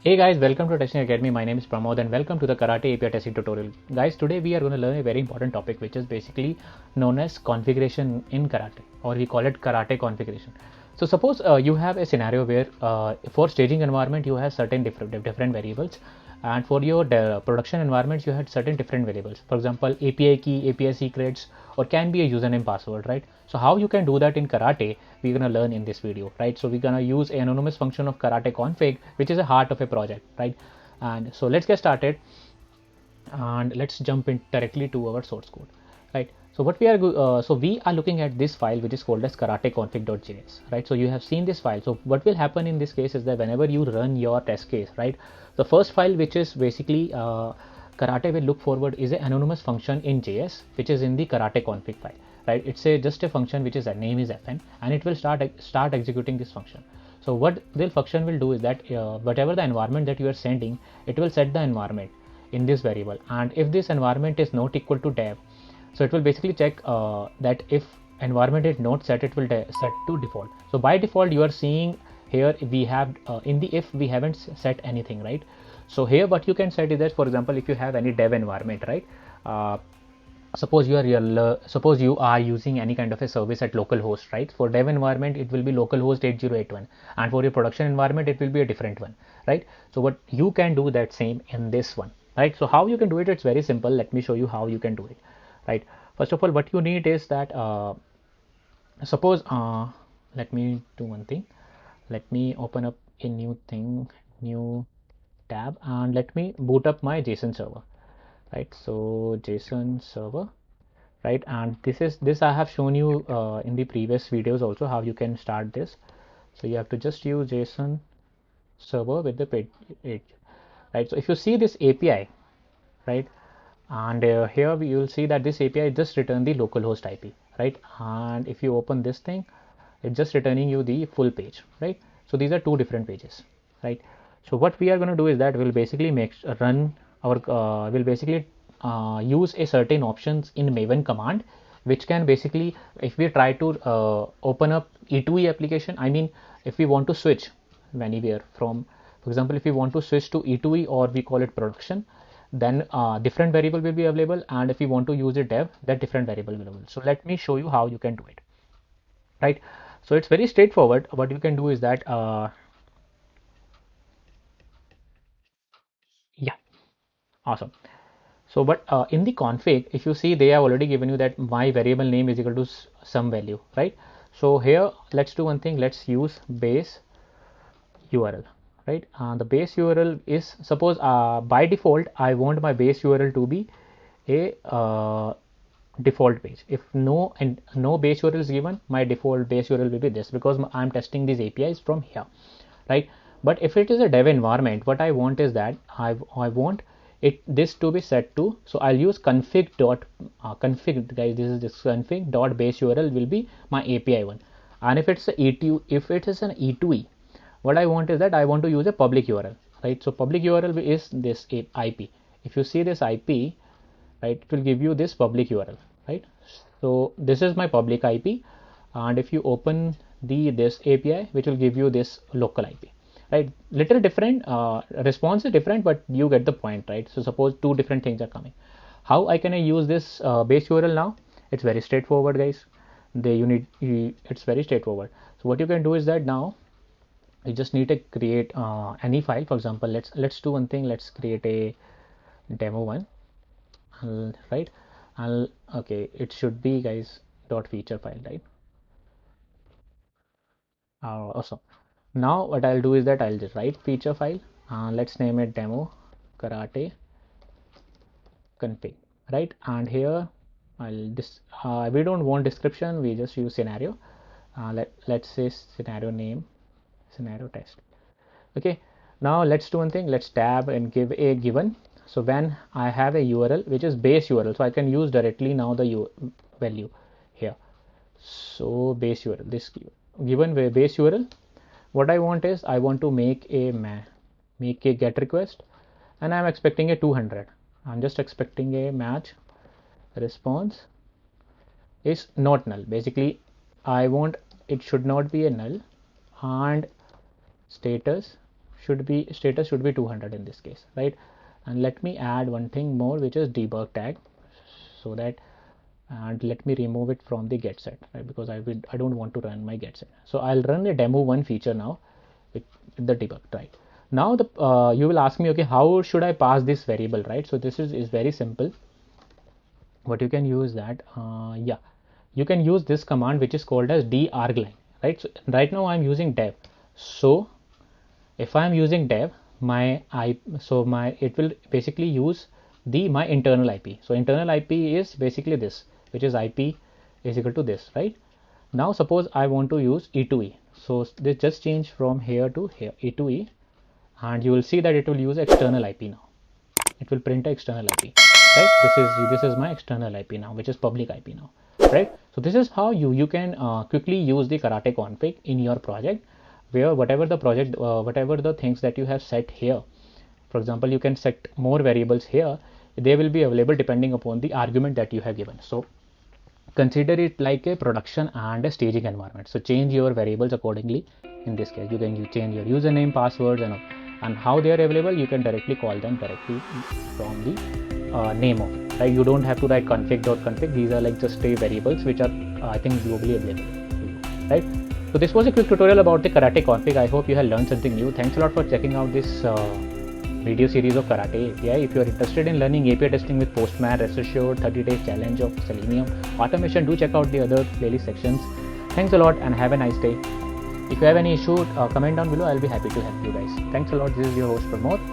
Hey guys, welcome to Testing Academy. My name is Pramod and welcome to the Karate API testing tutorial. Guys, today we are going to learn a very important topic which is basically known as configuration in Karate, or we call it Karate configuration. So suppose you have a scenario where for staging environment you have certain different variables, and for your production environments you had certain different variables. For example, API key, API secrets, or can be a username password, right? So how you can do that in Karate, we're gonna learn in this video, right? So we're gonna use an anonymous function of Karate config, which is the heart of a project, right? And so let's get started and let's jump in directly to our source code, right? So what we are looking at this file which is called as karateconfig.js, right? So you have seen this file. So what will happen in this case is that whenever you run your test case, right, the first file which is basically karate will look forward is an anonymous function in JS which is in the karate config file, right? It's a just a function which is a name is fn, and it will start executing this function. So what the function will do is that whatever the environment that you are sending, it will set the environment in this variable, and if this environment is not equal to dev, so it will basically check that if environment is not set, it will set to default. So by default you are seeing here we have in the if we haven't set anything, right? So here what you can set is that, for example, if you have any dev environment, right, suppose you are using any kind of a service at localhost, right? For dev environment it will be localhost 8081, and for your production environment it will be a different one, right? So what you can do that same in this one, right? So how you can do it, it's very simple. Let me show you how you can do it, right? First of all, what you need is that suppose let me do one thing. Let me open up a new thing, new tab, and let me boot up my JSON server, right? So JSON server, right? And this I have shown you in the previous videos also how you can start this. So you have to just use JSON server with the page, right? So if you see this API, right, and here you will see that this API just return the localhost IP, right? And if you open this thing, it's just returning you the full page, right? So these are two different pages, right? So what we are going to do is that we'll basically run our we'll basically use a certain options in Maven command, which can basically, if we try to open up E2E application, I mean if we want to switch anywhere from, for example, if we want to switch to E2E, or we call it production, then different variable will be available, and if we want to use a dev, that different variable will be available. So let me show you how you can do it, right? So it's very straightforward. What you can do is that yeah, awesome. So but in the config, if you see, they have already given you that my variable name is equal to some value, right? So here let's do one thing. Let's use base URL, right? The base URL is, suppose by default I want my base URL to be a default page. If no base URL is given, my default base URL will be this, because I'm testing these APIs from here, right? But if it is a dev environment, what I want is that I want this to be set to, so I'll use config, guys, this is this config dot base URL will be my API one. And if it's a E2, if it is an E2E, what I want is that I want to use a public URL, right? So public URL is this IP. If you see this IP, right, it will give you this public URL, right? So this is my public IP, and if you open this API, which will give you this local IP, right? Little different, response is different, but you get the point, right? So suppose two different things are coming. How I can I use this base URL now? It's very straightforward, guys. It's very straightforward. So what you can do is that now you just need to create any file. For example, let's do one thing. Let's create a demo one, right? Okay, it should be, guys, dot feature file, right? Awesome. Now what I'll do is that I'll just write feature file. Let's name it demo karate config, right? And here we don't want description, we just use scenario. Let's say scenario name, scenario test. Okay, now let's do one thing. Let's tab and give a given. So when I have a URL which is base URL, so I can use directly now the value here. So base URL, this given base URL, what I want is I want to make a get request, and I'm expecting a 200. I'm just expecting a match response is not null. Basically, I want it should not be a null, and status should be 200 in this case, right? And let me add one thing more, which is debug tag, so that, and let me remove it from the get set, right? Because I don't want to run my get set. So I'll run a demo one feature now with the debug, right? Now the you will ask me, okay, how should I pass this variable, right? So this is very simple. What you can use that, yeah, you can use this command which is called as dargline, right? So right now I'm using dev. So if I'm using dev, it will basically use my internal IP. So internal IP is basically this, which is IP is equal to this, right? Now suppose I want to use E2E. So this just change from here to here, E2E, and you will see that it will use external IP now. It will print external IP, right? This is my external IP now, which is public IP now, right? So this is how you can quickly use the Karate config in your project, where whatever the things that you have set here, for example, you can set more variables here, they will be available depending upon the argument that you have given. So consider it like a production and a staging environment. So change your variables accordingly. In this case, you can change your username, passwords, and how they are available. You can directly call them directly from the name of it, right? You don't have to write config.config. These are like just variables which are I think globally available, right? So this was a quick tutorial about the Karate config. I hope you have learned something new. Thanks a lot for checking out this video series of Karate API. If you are interested in learning API testing with Postman, Rest Assured, 30 days challenge of Selenium, automation, do check out the other playlist sections. Thanks a lot and have a nice day. If you have any issue, comment down below. I'll be happy to help you guys. Thanks a lot. This is your host Pramod.